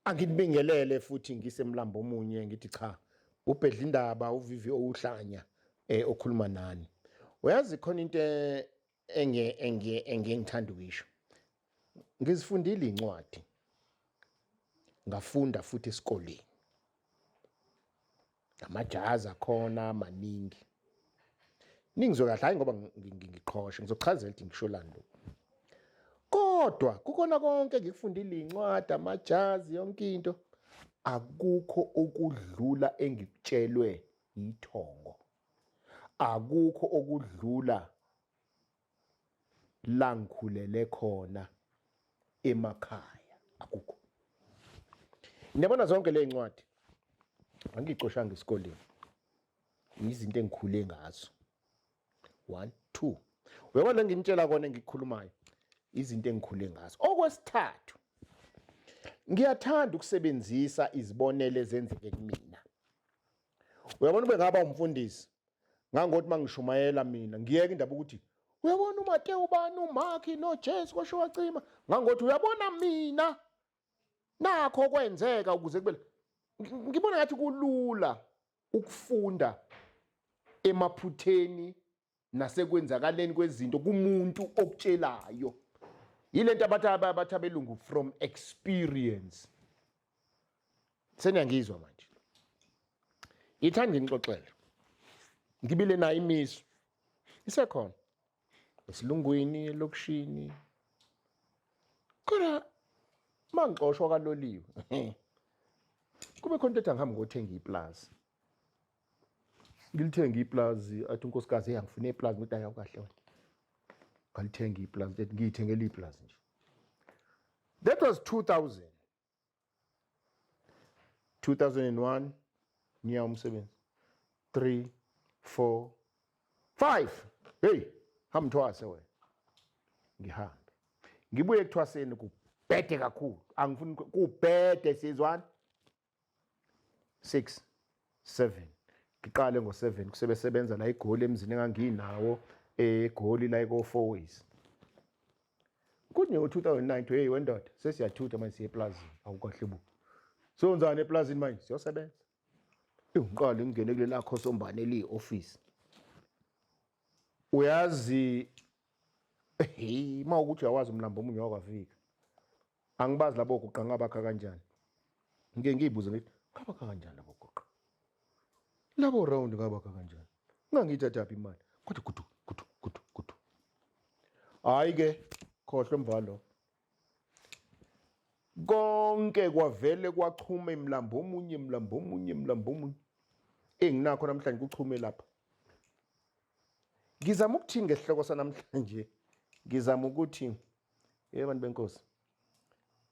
Angibingelele futhi ngisemlambo omunye ngithi cha ubhedla indaba uvivi ouhlanya okhuluma nani. Uyazi khona into engithanda ukuyisho. Ngizifundile incwadi. Ngafunda futhi esikoleni. Amajazi akhona maningi. Ningizwe kahle hayi ngoba ngiqhosha ngizochazela ukuthi ngisholani lo. Kodwa kukona konke ngikufundile incwadi amajazi yonke into akukho okudlula engikutshelwe ithongo. Akukho okudlula la ngikhulele khona emakhaya akukho. Niyabona zonke le ncwadi angicoshanga esikoleni. Izinto engikhule ngazo. 1 2 uyabona ngimtshela kona engikhulumayo izinto engikhule ngazo. Okwesithathu ngiyathanda ukusebenzisa izibonelo ezenzeke kumina. Uyabona ube ngaba umfundisi ngangothi mangishumayela mina ngiyeke indaba ukuthi uyabona uMateyu ubani uMark noJesu kwasho wacima ngangothi uyabona mina nakho kwenzeka ukuze kubele ngibona ngathi kulula ukufunda emaphutheni nasekwenzakaleni kwezinto kumuntu okutshelayo. Yilento abathi abelungu from experience. Seniyangizwa manje. Ithanda ngixoxele. Ngibile na imiso. Isekhona. Esilungwini lokishini. Kodwa mangixoshwa kaloliwe. Kube khona into engihamba ngothenga iplaza. Ngilithenga iplaza athi unkosikazi eyangifuna iplaza ukuthi ayakahle wena. Ngalithenga iplaza lethi ngiyithengela iplaza nje. That was 2000. 2001 ngiya umsebenzi. 3 4 5. Hey, hamthwase wena. Ngihambe. Ngibuye ekuthwaseni kubhede kakhulu. Angifuni kubhede sizwana. 6 7. Ngiqale ngo7 kusebenza la igoli emzini enganginawo egoli la eko 4 ways. Kunye ngo2009 hey wendoda sesiyathutha manje siye eplazini awukahle bu. Sonzana eplazini manje siyosebenza. Ngiqale ngene kule lakho sombane eli office. Uyazi hey mawukuthi uyawazi umlambo omunye wakwafika. Angibazi labo goqa ngabakha kanjani. Ngike ngiyibuza ngithi ngabakha kanjani labo goqa. Labo round ngabakha kanjani. Ngangithatha imali. Kodwa kudu. Hayi ke khohle mvalo. Konke kwavele kwachuma imlambo omunye. Enginakho namhlanje kuchume lapha. Ngizama ukuthi ngesihloko sanamhlanje. Ngizama ukuthi bantu benkosi.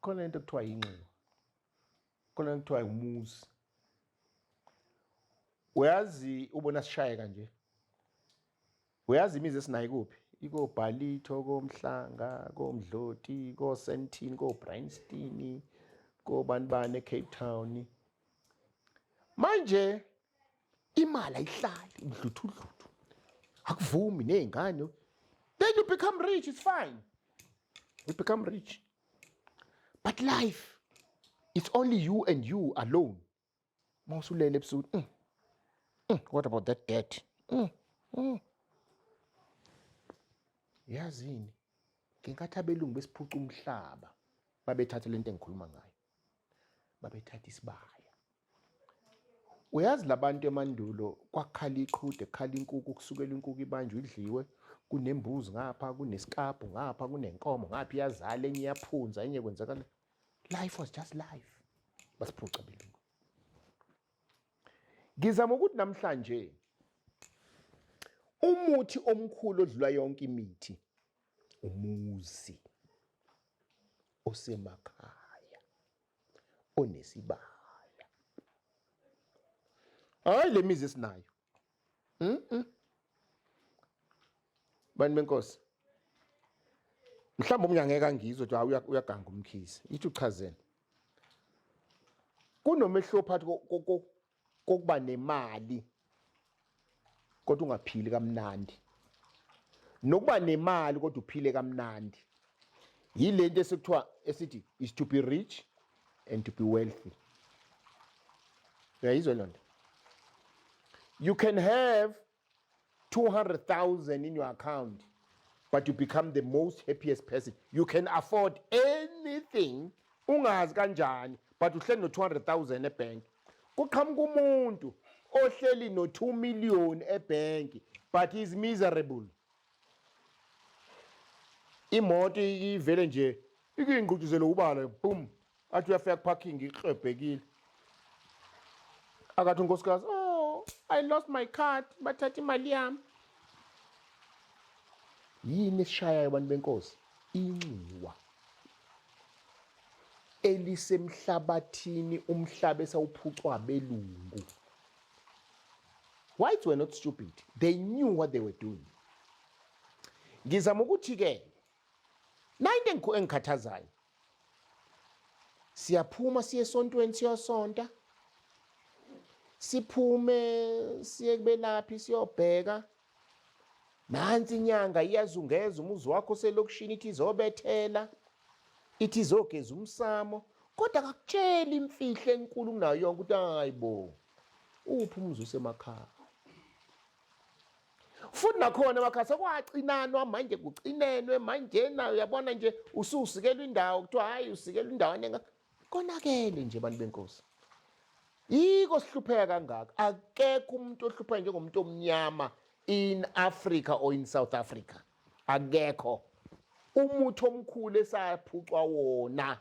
Khona into ekuthiwa inxiwa. Khona into ekuthiwa umuzi. Uyazi ubona sishaya kanje. Uyazi imizi esinayo kuphi? IkoBhalito, koMhlanga, koMdloti, koSentini, koBryanston, kobanibane eCape Town. Manje imali ayihlali udluthu. Akuvumi nezingane. Then you become rich, it's fine. You become rich. But life, it's only you and you alone. Mawusulele ebusuku. What about that debt? Yazini, ngenkathi abelungu besiphuca umhlaba, babethatha lento engikhuluma ngayo. Babethatha isibaya. Uyazi labantu emandulo kwakhala iqhude, khala inkukhu kusukela inkukhu ibanjwe idliwe, kunembuzi ngapha, kunesikabhu ngapha, kunenkomo ngapha iyazala enye iyaphunza enye kwenzakala. Life was just life. Basiphuca abelungu. Ngizama ukuthi namhlanje umuthi omkhulu odlula yonke imithi umuzi osemakhaya onesibaya. hayi le mizi esinayo. Bani benkosi, mhlawumbe umnyangeka ngizwe ukuthi uyaganga umkhizi. Ithi uchazeni. Kunomehluko phakathi kokuba nemali kodwa ungaphili kamnandi nokuba nemali kodwa uphile kamnandi. Yilento esikuthiwa esithi is to be rich and to be wealthy. Uyayizwa lonto? You can have 200,000 in your account but you become the most happiest person. You can afford anything ungazi kanjani but uhleli no 200,000 ebank. Kuqhamuka umuntu ohleli no 2 million ebank but he is miserable. Imoto ivele nje ikingqutshuzela ubala boom athi uyafika parking iqhebhekile. Akathi unkosikazi, oh I lost my card bathatha imali yami. Yini esishayayo abantu benkosi? Inxiwa elisemhlabathini, umhlaba esawuphucwa belungu. Whites were not stupid. They knew what they were doing. Ngizama ukuthi ke nayinto engikhathazayo. Siyaphuma siye esontweni siyosonta. Siphume siye kubelaphi siyobheka. Nansi inyanga iyazungeza umuzi wakho selokishini ithi izobethela. Ithi izogeza umsamo. Kodwa akakutshela imfihlo enkulu kunayo yonke ukuthi hayibo. Uphi umuzi usemakhaya. Futhi nakhona emakhaya sekwacinanwa manje kucinenwe manje na uyabona nje ususikelwa indawo kuthiwa hayi usikelwa indawo konakele nje abantu benkosi. Yiko sihlupheka kangaka. Akekho umuntu ohluphayo njengomuntu omnyama in Africa or in South Africa. Akekho. Umuthi omkhulu esaphucwa wona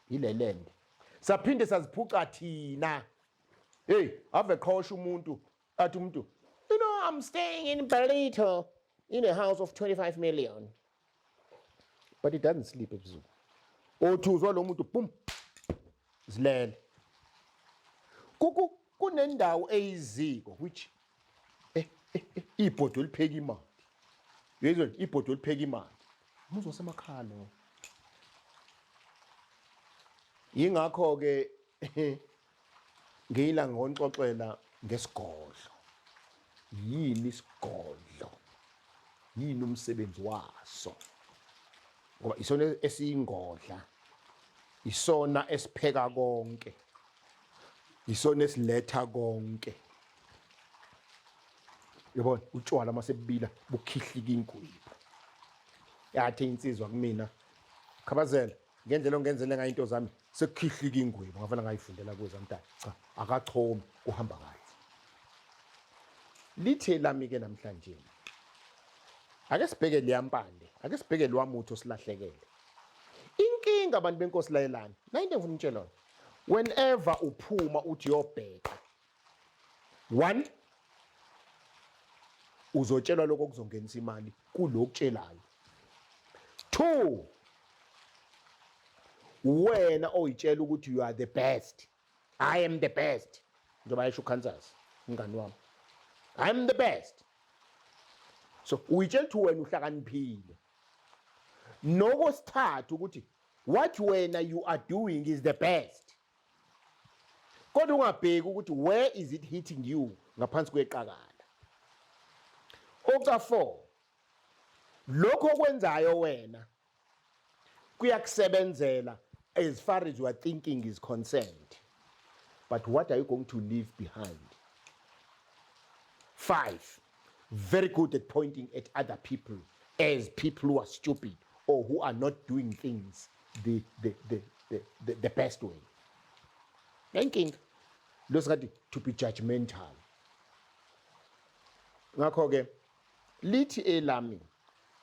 ilelende. Saphinde saziphuca thina. Hey, ave khosha umuntu athi umuntu, you know, I'm staying in Barito in a house of 25 million. But he doesn't sleep ebusuku. Othuzwa lo muntu boom zilele. Kunendawo eyiziko which ibhodo lipheka imali. Yezwa ibhodo lipheka imali. Umuzi wasemakhaya lo. Yingakho ke ngiyila ngonxoxela ngesigodlo. Yini isigodlo? Yini umsebenzi waso? Ngoba isona esiyingodla. Isona esipheka konke. Isona esiletha konke. Yabona utshwala masebila bukhihlika inkwiba. Yathi insizwa kumina. Khabazela ngendlela ongenzele ngayo into zami sekukhihlika ingwiba ngavela ngayifundela kuzo mntana. Cha akachomi uhamba kahle. Lithe lami ke namhlanje. Ake sibheke liyampande, ake sibheke lwamutho silahlekele. Inkinga abantu benkosi layelana. Nayinto ngifuna ukutshela. Whenever uphuma uthi yobheka. 1 uzotshelwa lokho kuzongenisa imali kulokutshelayo. 2 wena oyitshela ukuthi you are the best. I am the best. Njoba yisho Kansas ngani wami. I am the best. So uyitshela ukuthi wena uhlakaniphile. Nokwesithathu ukuthi what wena you are doing is the best. Kodwa ungabheki ukuthi where is it hitting you ngaphansi kweqakala. Oka 4 lokho okwenzayo wena kuyakusebenzela as far as your thinking is concerned. But what are you going to leave behind? 5 very good at pointing at other people as people who are stupid or who are not doing things the best way. Thinking to be judgmental. Ngakho ke lithi elami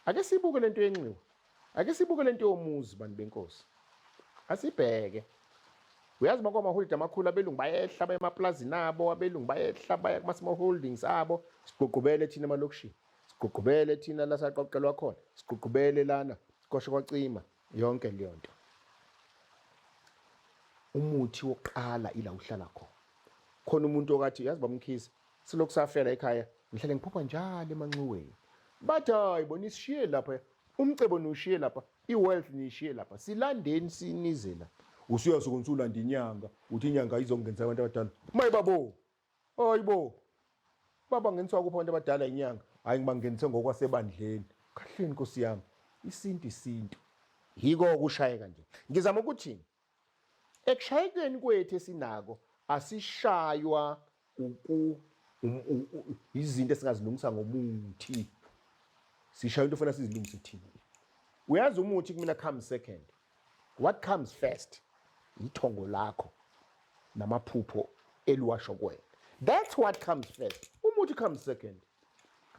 ake sibuke lento yenxiwa, ake sibuke lento yomuzi bantu benkosi, asibheke. Uyazi makwa amaholide amakhulu abelungu bayehla bemaplazini abo, abelungu bayehla baya kuma holdings abo, sigqugqubele thina emalokishini, sigqugqubele thina la saqoqelwa khona, sigqugqubele lana kosho kwacima yonke leyo nto. Umuthi woqala ila uhlala khona khona umuntu okathi yazi bamkhisi silokhu safela ekhaya ngihlale ngiphupha njalo emanxiweni bathi hayi bona isishiye lapha umcebo niwushiye lapha i-wealth niyishiye lapha silandeni sinize la usuyasuka unsulanda inyanga uthi inyanga izongenza abantu abadala mayibabo hayibo baba ngeniswa kupha abantu abadala inyanga hayi ngibangenise ngokwasebandleni kahleni Nkosi yami isintu yiko ukushayeka nje ngizama ukuthi ekushayekeni kwethu esinako asishaywa izinto esingazilungisa ngomuthi sishaya into ofuna sizilungise thina uyazi umuthi kumina comes second what comes first ithongo lakho namaphupho eliwasho kwena that's what comes first umuthi comes second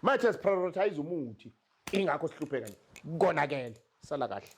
manje siprioritize umuthi ingakho sihlupheka nje konakele sala kahle